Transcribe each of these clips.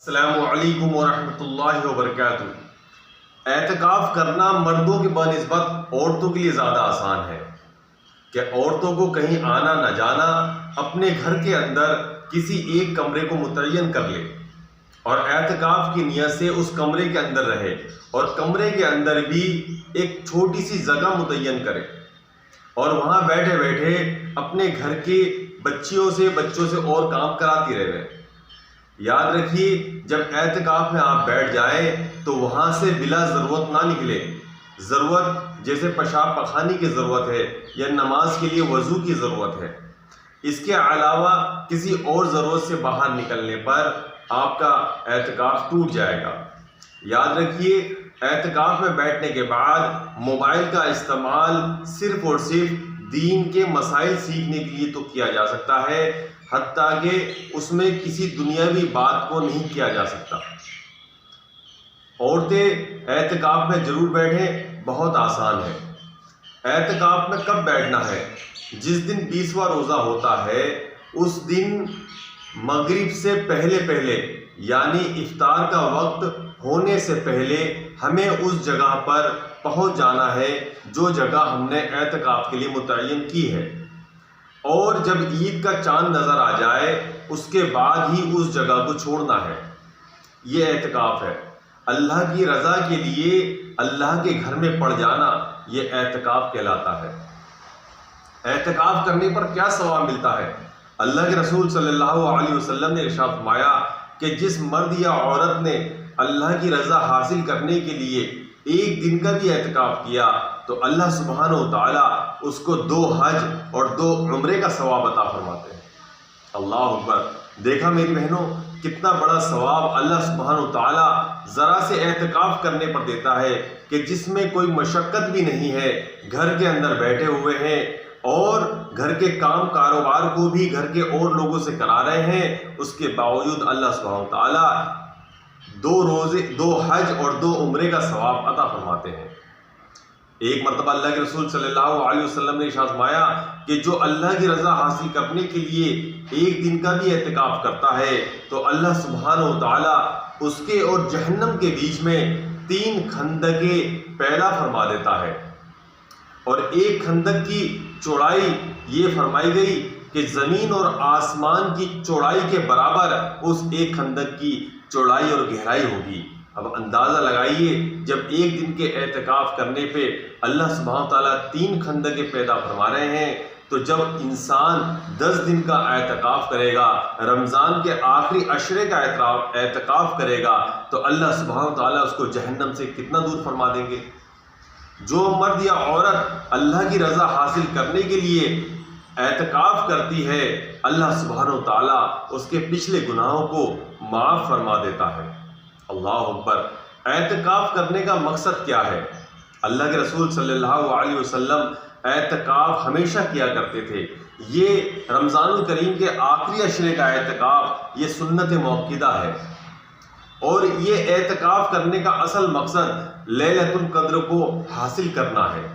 السلام علیکم ورحمۃ اللہ وبرکاتہ۔ اعتکاف کرنا مردوں کے بنسبت عورتوں کے لیے زیادہ آسان ہے کہ عورتوں کو کہیں آنا نہ جانا، اپنے گھر کے اندر کسی ایک کمرے کو متعین کر لے اور اعتکاف کی نیت سے اس کمرے کے اندر رہے، اور کمرے کے اندر بھی ایک چھوٹی سی جگہ متعین کرے اور وہاں بیٹھے بیٹھے اپنے گھر کے بچوں سے اور کام کراتی رہے۔ یاد رکھیے، جب اعتکاف میں آپ بیٹھ جائیں تو وہاں سے بلا ضرورت نہ نکلے۔ ضرورت جیسے پیشاب پخانے کی ضرورت ہے یا نماز کے لیے وضو کی ضرورت ہے، اس کے علاوہ کسی اور ضرورت سے باہر نکلنے پر آپ کا اعتکاف ٹوٹ جائے گا۔ یاد رکھیے، اعتکاف میں بیٹھنے کے بعد موبائل کا استعمال صرف اور صرف دین کے مسائل سیکھنے کے لیے تو کیا جا سکتا ہے، حتیٰ کہ اس میں کسی دنیاوی بات کو نہیں کیا جا سکتا۔ عورتیں اعتکاف میں ضرور بیٹھیں، بہت آسان ہے۔ اعتکاف میں کب بیٹھنا ہے؟ جس دن 20واں روزہ ہوتا ہے اس دن مغرب سے پہلے یعنی افطار کا وقت ہونے سے پہلے ہمیں اس جگہ پر پہنچ جانا ہے جو جگہ ہم نے اعتکاف کے لیے متعین کی ہے، اور جب عید کا چاند نظر آ جائے اس کے بعد ہی اس جگہ کو چھوڑنا ہے۔ یہ اعتکاف ہے، اللہ کی رضا کے لیے اللہ کے گھر میں پڑ جانا، یہ اعتکاف کہلاتا ہے۔ اعتکاف کرنے پر کیا ثواب ملتا ہے؟ اللہ کے رسول صلی اللہ علیہ وسلم نے ارشاد فرمایا کہ جس مرد یا عورت نے اللہ کی رضا حاصل کرنے کے لیے ایک دن کا بھی اعتکاف کیا تو اللہ سبحانہ و تعالیٰ اس کو 2 حج اور 2 عمرے کا ثواب عطا فرماتے ہیں۔ اللہ اکبر! دیکھا میری بہنوں، کتنا بڑا ثواب اللہ سبحانہ و تعالیٰ ذرا سے اعتکاف کرنے پر دیتا ہے کہ جس میں کوئی مشقت بھی نہیں ہے، گھر کے اندر بیٹھے ہوئے ہیں اور گھر کے کام کاروبار کو بھی گھر کے اور لوگوں سے کرا رہے ہیں، اس کے باوجود اللہ سبحانہ و تعالیٰ 2 حج اور 2 عمرے کا ثواب عطا فرماتے ہیں۔ ایک مرتبہ اللہ کے رسول صلی اللہ علیہ وسلم نے ارشاد فرمایا کہ جو اللہ کی رضا حاصل کرنے کے لیے ایک دن کا بھی اعتکاف کرتا ہے تو اللہ سبحانہ و تعالیٰ اس کے اور جہنم کے بیچ میں 3 خندقیں پیدا فرما دیتا ہے، اور ایک خندق کی چوڑائی یہ فرمائی گئی کہ زمین اور آسمان کی چوڑائی کے برابر اس ایک خندق کی چوڑائی اور گہرائی ہوگی۔ اب اندازہ لگائیے، جب ایک دن کے اعتکاف کرنے پہ اللہ سبحانہ تعالیٰ 3 خندقیں پیدا فرما رہے ہیں، تو جب انسان 10 دن کا اعتکاف کرے گا، رمضان کے آخری عشرے کا اعتکاف کرے گا، تو اللہ سبحانہ تعالیٰ اس کو جہنم سے کتنا دور فرما دیں گے۔ جو مرد یا عورت اللہ کی رضا حاصل کرنے کے لیے اعتکاف کرتی ہے، اللہ سبحانہ تعالیٰ اس کے پچھلے گناہوں کو معاف فرما دیتا ہے۔ اللہ اکبر! اعتکاف کرنے کا مقصد کیا ہے؟ اللہ کے رسول صلی اللہ علیہ وسلم اعتکاف ہمیشہ کیا کرتے تھے۔ یہ رمضان الکریم کے آخری عشرے کا اعتکاف یہ سنت موقدہ ہے، اور یہ اعتکاف کرنے کا اصل مقصد لیلۃ القدر کو حاصل کرنا ہے۔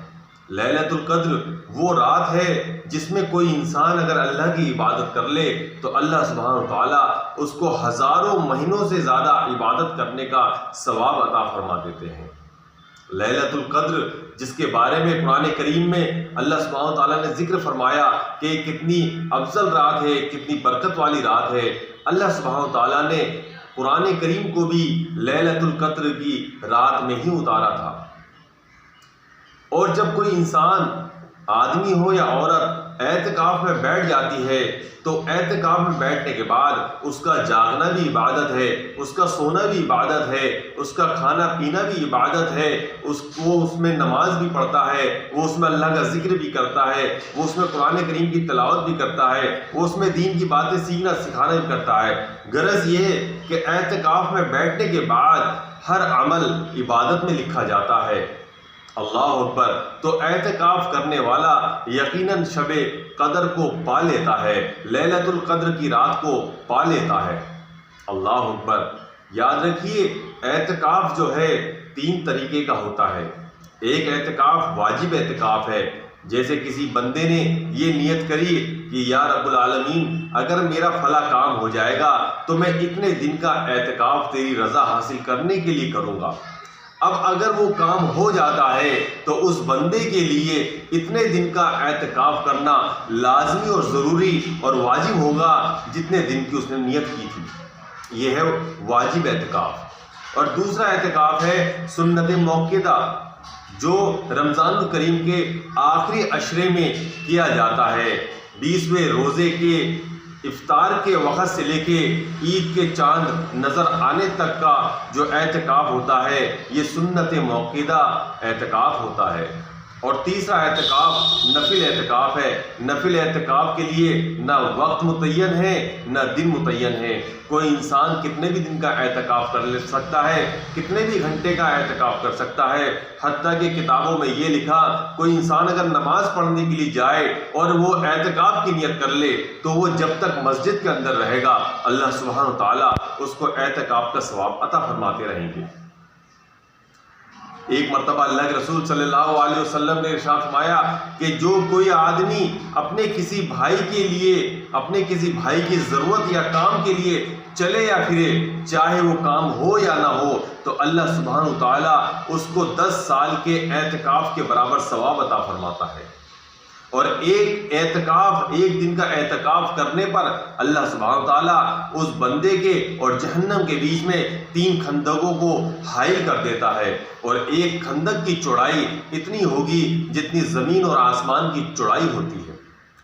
لیلۃ القدر وہ رات ہے جس میں کوئی انسان اگر اللہ کی عبادت کر لے تو اللہ سبحانہ تعالیٰ اس کو ہزاروں مہینوں سے زیادہ عبادت کرنے کا ثواب عطا فرما دیتے ہیں۔ لیلۃ القدر جس کے بارے میں قرآن کریم میں اللہ سبحانہ تعالیٰ نے ذکر فرمایا کہ کتنی افضل رات ہے، کتنی برکت والی رات ہے، اللہ سبحانہ تعالیٰ نے قرآن کریم کو بھی لیلۃ القدر کی رات میں ہی اتارا تھا۔ اور جب کوئی انسان، آدمی ہو یا عورت، اعتکاف میں بیٹھ جاتی ہے تو اعتکاف میں بیٹھنے کے بعد اس کا جاگنا بھی عبادت ہے، اس کا سونا بھی عبادت ہے، اس کا کھانا پینا بھی عبادت ہے، وہ اس میں نماز بھی پڑھتا ہے، وہ اس میں اللہ کا ذکر بھی کرتا ہے، وہ اس میں قرآن کریم کی تلاوت بھی کرتا ہے، وہ اس میں دین کی باتیں سیکھنا سکھانا بھی کرتا ہے۔ غرض یہ ہے کہ اعتکاف میں بیٹھنے کے بعد ہر عمل عبادت میں لکھا جاتا ہے۔ اللہ اکبر! تو اعتکاف کرنے والا یقیناً شب قدر کو پا لیتا ہے، لیلۃ القدر کی رات کو پا لیتا ہے۔ اللہ اکبر! یاد رکھیے، اعتکاف جو ہے 3 طریقے کا ہوتا ہے۔ ایک اعتکاف واجب اعتکاف ہے، جیسے کسی بندے نے یہ نیت کری کہ یا رب العالمین اگر میرا فلاں کام ہو جائے گا تو میں اتنے دن کا اعتکاف تیری رضا حاصل کرنے کے لیے کروں گا۔ اب اگر وہ کام ہو جاتا ہے تو اس بندے کے لیے اتنے دن کا اعتکاف کرنا لازمی اور ضروری اور واجب ہوگا جتنے دن کی اس نے نیت کی تھی۔ یہ ہے واجب اعتکاف۔ اور دوسرا اعتکاف ہے سنت موقدہ، جو رمضان الکریم کے آخری عشرے میں کیا جاتا ہے۔ 20ویں روزے کے افطار کے وقت سے لے کے عید کے چاند نظر آنے تک کا جو اعتکاف ہوتا ہے یہ سنت موقدہ اعتکاف ہوتا ہے۔ اور تیسرا اعتکاف نفل اعتکاف ہے۔ نفل اعتکاف کے لیے نہ وقت متعین ہے نہ دن متعین ہے۔ کوئی انسان کتنے بھی دن کا اعتکاف کر سکتا ہے، کتنے بھی گھنٹے کا اعتکاف کر سکتا ہے۔ حتیٰ کہ کتابوں میں یہ لکھا کوئی انسان اگر نماز پڑھنے کے لیے جائے اور وہ اعتکاف کی نیت کر لے تو وہ جب تک مسجد کے اندر رہے گا اللہ سبحانہ و تعالیٰ اس کو اعتکاف کا ثواب عطا فرماتے رہیں گے۔ ایک مرتبہ اللہ کے رسول صلی اللہ علیہ وسلم نے ارشاد فرمایا کہ جو کوئی آدمی اپنے کسی بھائی کے لیے، اپنے کسی بھائی کی ضرورت یا کام کے لیے چلے یا پھرے، چاہے وہ کام ہو یا نہ ہو، تو اللہ سبحانہ و تعالیٰ اس کو 10 سال کے اعتکاف کے برابر ثواب عطا فرماتا ہے۔ اور ایک دن کا اعتکاف کرنے پر اللہ سبحانہ تعالیٰ اس بندے کے اور جہنم کے بیچ میں 3 خندقوں کو حائل کر دیتا ہے، اور ایک خندق کی چوڑائی اتنی ہوگی جتنی زمین اور آسمان کی چوڑائی ہوتی ہے۔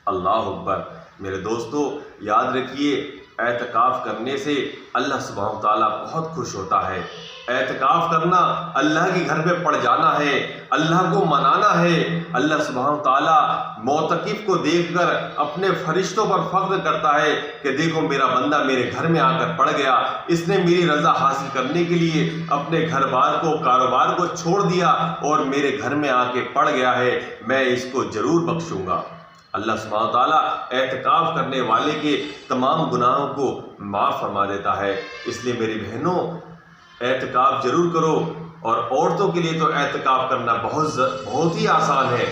اللہ اکبر۔ میرے دوستو یاد رکھیے، اعتکاف کرنے سے اللہ سبحانہ تعالیٰ بہت خوش ہوتا ہے۔ اعتکاف کرنا اللہ کے گھر میں پڑ جانا ہے، اللہ کو منانا ہے۔ اللہ سبحانہ تعالیٰ معتکف کو دیکھ کر اپنے فرشتوں پر فخر کرتا ہے کہ دیکھو میرا بندہ میرے گھر میں آ کر پڑ گیا، اس نے میری رضا حاصل کرنے کے لیے اپنے گھر بار کو، کاروبار کو چھوڑ دیا اور میرے گھر میں آ کے پڑ گیا ہے، میں اس کو ضرور بخشوں گا۔ اللہ سبحانہ تعالیٰ اعتکاف کرنے والے کے تمام گناہوں کو معاف فرما دیتا ہے۔ اس لیے میری بہنوں اعتکاف ضرور کرو۔ اور عورتوں کے لیے تو اعتکاف کرنا بہت ہی آسان ہے،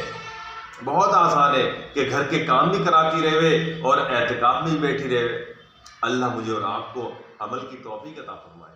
بہت آسان ہے کہ گھر کے کام بھی کراتی رہے اور اعتکاف میں بھی بیٹھی رہے۔ اللہ مجھے اور آپ کو عمل کی توفیق عطا فرمائے۔